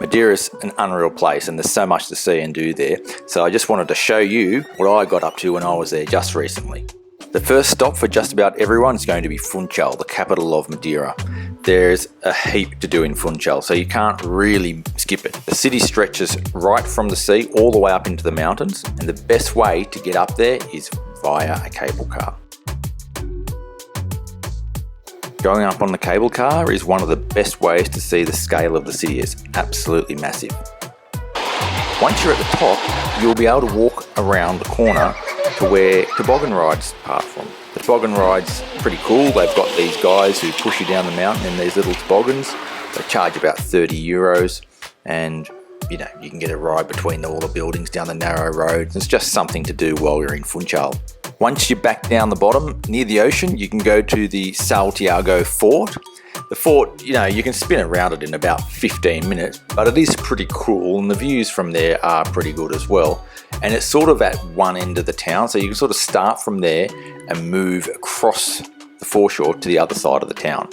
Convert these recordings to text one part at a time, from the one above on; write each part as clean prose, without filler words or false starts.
Madeira's an unreal place and there's so much to see and do there, so I just wanted to show you what I got up to when I was there just recently. The first stop for just about everyone is going to be Funchal, the capital of Madeira. There's a heap to do in Funchal, so you can't really skip it. The city stretches right from the sea all the way up into the mountains, and the best way to get up there is via a cable car. Going up on the cable car is one of the best ways to see the scale of the city. It's absolutely massive. Once you're at the top, you'll be able to walk around the corner to where toboggan rides depart from. The toboggan ride's pretty cool. They've got these guys who push you down the mountain in these little toboggans. They charge about 30 euros and you can get a ride between all the buildings down the narrow roads. It's just something to do while you're in Funchal. Once you're back down the bottom near the ocean, you can go to the Sao Tiago fort. The fort, you can spin around it in about 15 minutes, but it is pretty cool and the views from there are pretty good as well. And it's sort of at one end of the town, so you can sort of start from there and move across the foreshore to the other side of the town.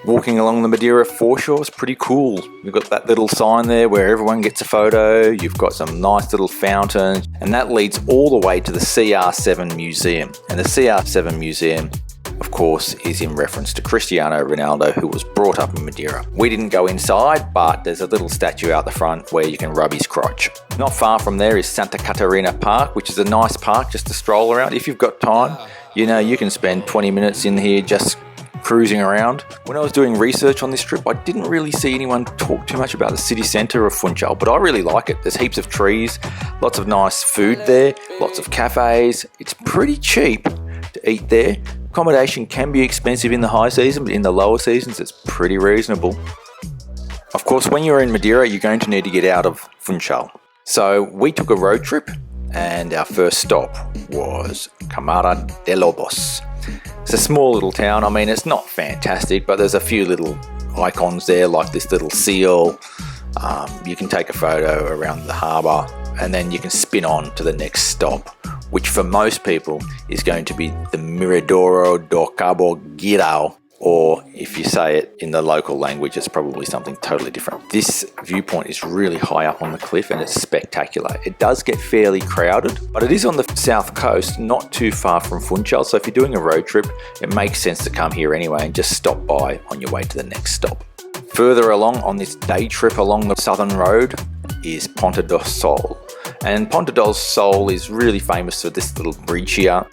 Walking along the Madeira Foreshore is pretty cool. You've got that little sign there where everyone gets a photo. You've got some nice little fountains, and that leads all the way to the CR7 Museum. And the CR7 Museum, of course, is in reference to Cristiano Ronaldo, who was brought up in Madeira. We didn't go inside, but there's a little statue out the front where you can rub his crotch. Not far from there is Santa Catarina Park, which is a nice park just to stroll around. If you've got time, you can spend 20 minutes in here just cruising around. When I was doing research on this trip, I didn't really see anyone talk too much about the city centre of Funchal, but I really like it. There's heaps of trees, lots of nice food there, lots of cafes. It's pretty cheap to eat there. Accommodation can be expensive in the high season, but in the lower seasons it's pretty reasonable. Of course, when you're in Madeira, you're going to need to get out of Funchal. So we took a road trip and our first stop was Camara de Lobos. It's a small little town. I mean, it's not fantastic, but there's a few little icons there, like this little seal. You can take a photo around the harbour, and then you can spin on to the next stop, which for most people is going to be the Miradouro da Cabo Girao, or if you say it in the local language, it's probably something totally different. This viewpoint is really high up on the cliff and it's spectacular. It does get fairly crowded, but it is on the south coast, not too far from Funchal, so if you're doing a road trip, it makes sense to come here anyway and just stop by on your way to the next stop. Further along on this day trip along the southern road is Ponta do Sol. And Ponta do Sol is really famous for this little bridge here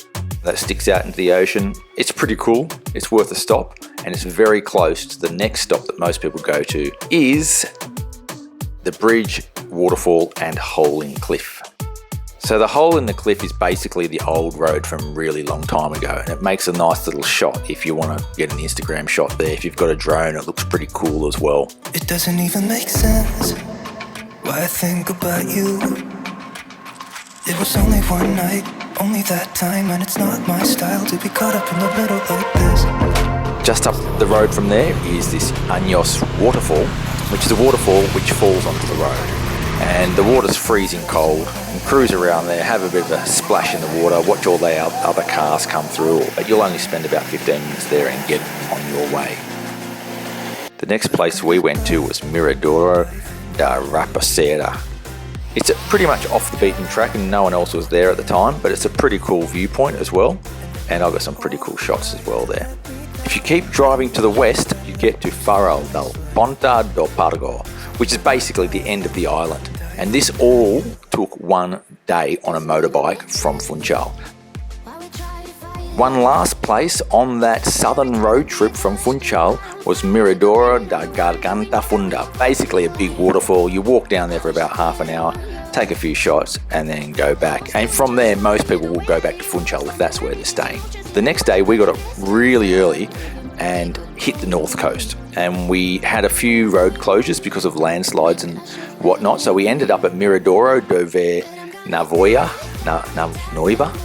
that sticks out into the ocean. It's pretty cool, it's worth a stop, and it's very close to the next stop that most people go to is the bridge, waterfall and hole in cliff. So the hole in the cliff is basically the old road from a really long time ago, and it makes a nice little shot if you want to get an Instagram shot there. If you've got a drone, it looks pretty cool as well. It doesn't even make sense why I think about you. It was only one night, only that time, and it's not my style to be caught up in the middle like this. Just up the road from there is this Anjos Waterfall, which is a waterfall which falls onto the road. And the water's freezing cold. And cruise around there, have a bit of a splash in the water, watch all the other cars come through, but you'll only spend about 15 minutes there and get on your way. The next place we went to was Miradouro da Raposeira. It's pretty much off the beaten track and no one else was there at the time, but it's a pretty cool viewpoint as well, and I got some pretty cool shots as well there. If you keep driving to the west, you get to Farol del Ponta do Pargo, which is basically the end of the island, and this all took one day on a motorbike from Funchal. One last place on that southern road trip from Funchal was Miradouro da Garganta Funda. Basically a big waterfall. You walk down there for about half an hour, take a few shots and then go back. And from there most people will go back to Funchal if that's where they're staying. The next day we got up really early and hit the north coast, and we had a few road closures because of landslides and whatnot, so we ended up at Miradouro da Noiva.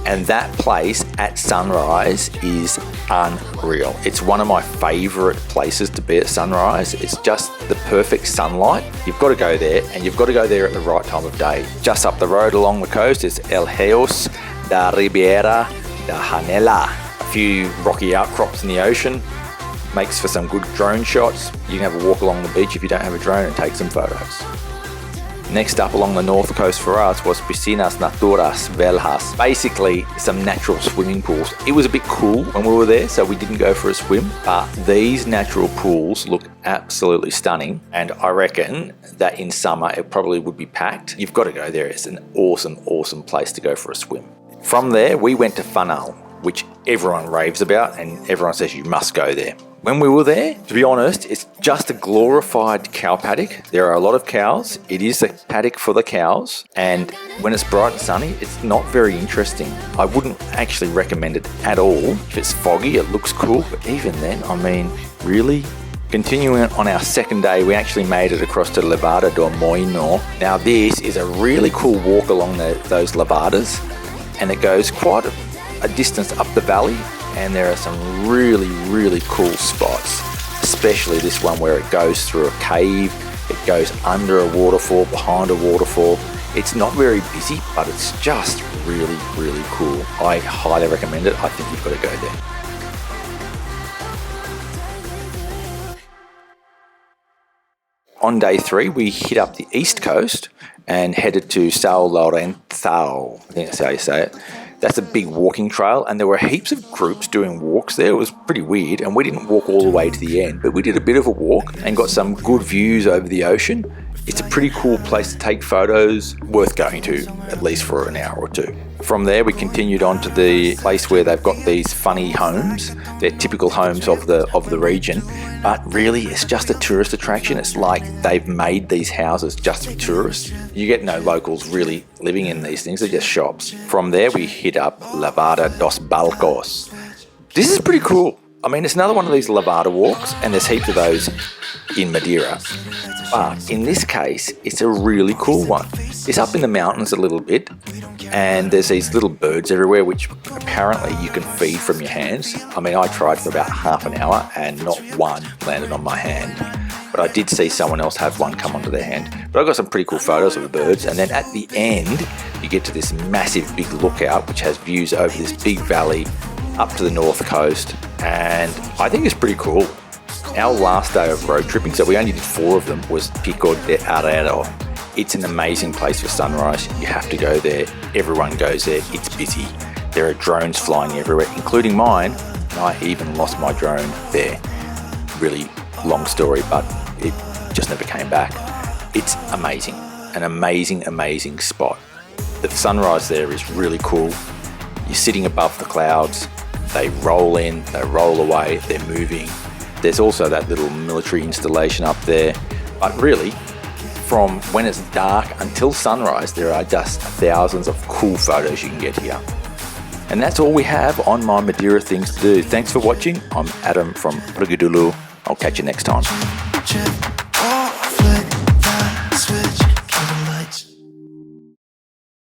And that place at sunrise is unreal. It's one of my favourite places to be at sunrise. It's just the perfect sunlight. You've got to go there, and you've got to go there at the right time of day. Just up the road along the coast is Ilheus da Ribeira da Janela. A few rocky outcrops in the ocean. Makes for some good drone shots. You can have a walk along the beach if you don't have a drone and take some photos. Next up along the north coast for us was Piscinas, Naturias, Velhas. Basically, some natural swimming pools. It was a bit cool when we were there, so we didn't go for a swim. But these natural pools look absolutely stunning. And I reckon that in summer, it probably would be packed. You've got to go there. It's an awesome, awesome place to go for a swim. From there, we went to Fanal, which everyone raves about and everyone says you must go there. When we were there, to be honest, it's just a glorified cow paddock. There are a lot of cows. It is a paddock for the cows. And when it's bright and sunny, it's not very interesting. I wouldn't actually recommend it at all. If it's foggy, it looks cool. But even then, I mean, really? Continuing on our second day, we actually made it across to Levada do Moinho. Now, this is a really cool walk along those levadas. And it goes quite a distance up the valley. And there are some really, really cool spots, especially this one where it goes through a cave, it goes under a waterfall, behind a waterfall. It's not very busy, but it's just really, really cool. I highly recommend it. I think you've got to go there. On day 3, we hit up the east coast and headed to Sao Lourenço. I think that's how you say it. That's a big walking trail, and there were heaps of groups doing walks there. It was pretty weird, and we didn't walk all the way to the end, but we did a bit of a walk and got some good views over the ocean. It's a pretty cool place to take photos, worth going to, at least for an hour or two. From there, we continued on to the place where they've got these funny homes. They're typical homes of the region, but really it's just a tourist attraction. It's like they've made these houses just for tourists. You get no locals really living in these things, they're just shops. From there, we hit up Levada dos Balcoes. This is pretty cool. I mean, it's another one of these Levada walks, and there's heaps of those in Madeira. But in this case, it's a really cool one. It's up in the mountains a little bit, and there's these little birds everywhere, which apparently you can feed from your hands. I mean, I tried for about half an hour, and not one landed on my hand. But I did see someone else have one come onto their hand. But I got some pretty cool photos of the birds, and then at the end, you get to this massive big lookout, which has views over this big valley up to the north coast, and I think it's pretty cool. Our last day of road tripping, so we only did 4 of them, was Pico de Arero. It's an amazing place for sunrise. You have to go there. Everyone goes there. It's busy. There are drones flying everywhere, including mine. And I even lost my drone there. Really long story, but it just never came back. It's amazing. An amazing, amazing spot. The sunrise there is really cool. You're sitting above the clouds. They roll in, they roll away, they're moving. There's also that little military installation up there. But really, from when it's dark until sunrise, there are just thousands of cool photos you can get here. And that's all we have on my Madeira things to do. Thanks for watching. I'm Adam from Pargo. I'll catch you next time.